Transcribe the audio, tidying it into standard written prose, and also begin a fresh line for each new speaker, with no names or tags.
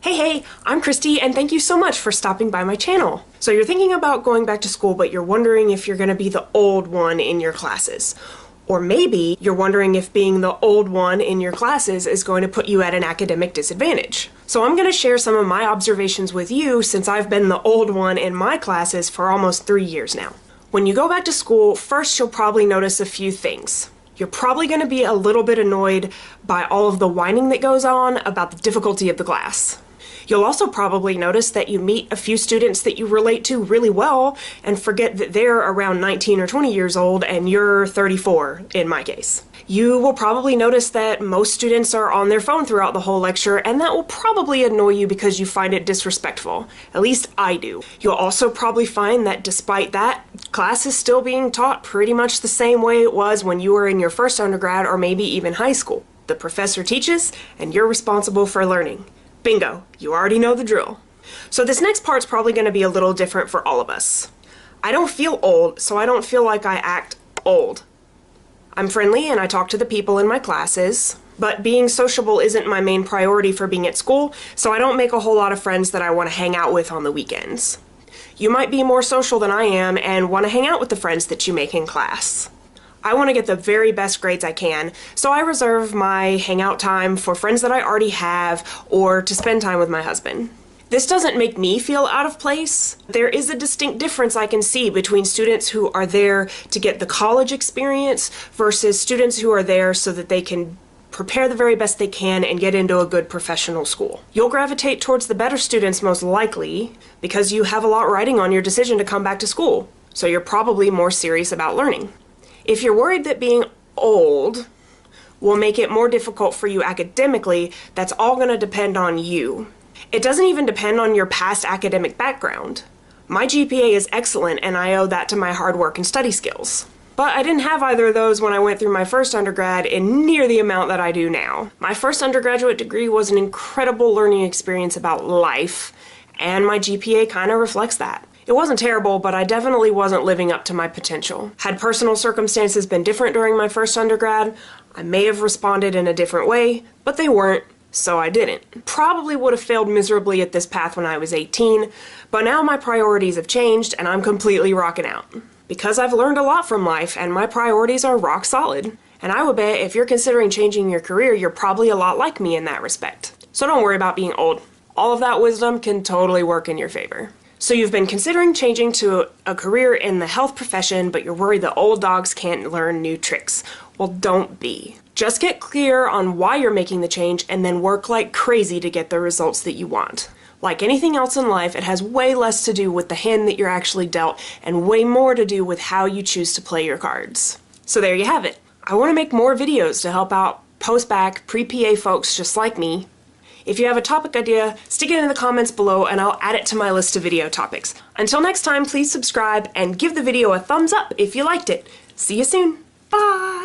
Hey, I'm Christy, and thank you so much for stopping by my channel. So you're thinking about going back to school, but you're wondering if you're going to be the old one in your classes. Or maybe you're wondering if being the old one in your classes is going to put you at an academic disadvantage. So I'm going to share some of my observations with you since I've been the old one in my classes for almost 3 years now. When you go back to school, first you'll probably notice a few things. You're probably going to be a little bit annoyed by all of the whining that goes on about the difficulty of the class. You'll also probably notice that you meet a few students that you relate to really well and forget that they're around 19 or 20 years old and you're 34 in my case. You will probably notice that most students are on their phone throughout the whole lecture, and that will probably annoy you because you find it disrespectful. At least I do. You'll also probably find that despite that, class is still being taught pretty much the same way it was when you were in your first undergrad or maybe even high school. The professor teaches and you're responsible for learning. Bingo, you already know the drill. So this next part's probably going to be a little different for all of us. I don't feel old, so I don't feel like I act old. I'm friendly and I talk to the people in my classes, but being sociable isn't my main priority for being at school, so I don't make a whole lot of friends that I want to hang out with on the weekends. You might be more social than I am and want to hang out with the friends that you make in class. I want to get the very best grades I can, so I reserve my hangout time for friends that I already have or to spend time with my husband. This doesn't make me feel out of place. There is a distinct difference I can see between students who are there to get the college experience versus students who are there so that they can prepare the very best they can and get into a good professional school. You'll gravitate towards the better students most likely because you have a lot riding on your decision to come back to school, so you're probably more serious about learning. If you're worried that being old will make it more difficult for you academically, that's all going to depend on you. It doesn't even depend on your past academic background. My GPA is excellent and I owe that to my hard work and study skills. But I didn't have either of those when I went through my first undergrad in near the amount that I do now. My first undergraduate degree was an incredible learning experience about life, and my GPA kind of reflects that. It wasn't terrible, but I definitely wasn't living up to my potential. Had personal circumstances been different during my first undergrad, I may have responded in a different way, but they weren't, so I didn't. Probably would have failed miserably at this path when I was 18, but now my priorities have changed and I'm completely rocking out. Because I've learned a lot from life and my priorities are rock solid. And I would bet if you're considering changing your career, you're probably a lot like me in that respect. So don't worry about being old. All of that wisdom can totally work in your favor. So you've been considering changing to a career in the health profession, but you're worried that old dogs can't learn new tricks. Well, don't be. Just get clear on why you're making the change and then work like crazy to get the results that you want. Like anything else in life, it has way less to do with the hand that you're actually dealt and way more to do with how you choose to play your cards. So there you have it. I want to make more videos to help out post-bac, pre-PA folks just like me. If you have a topic idea, stick it in the comments below and I'll add it to my list of video topics. Until next time, please subscribe and give the video a thumbs up if you liked it. See you soon. Bye!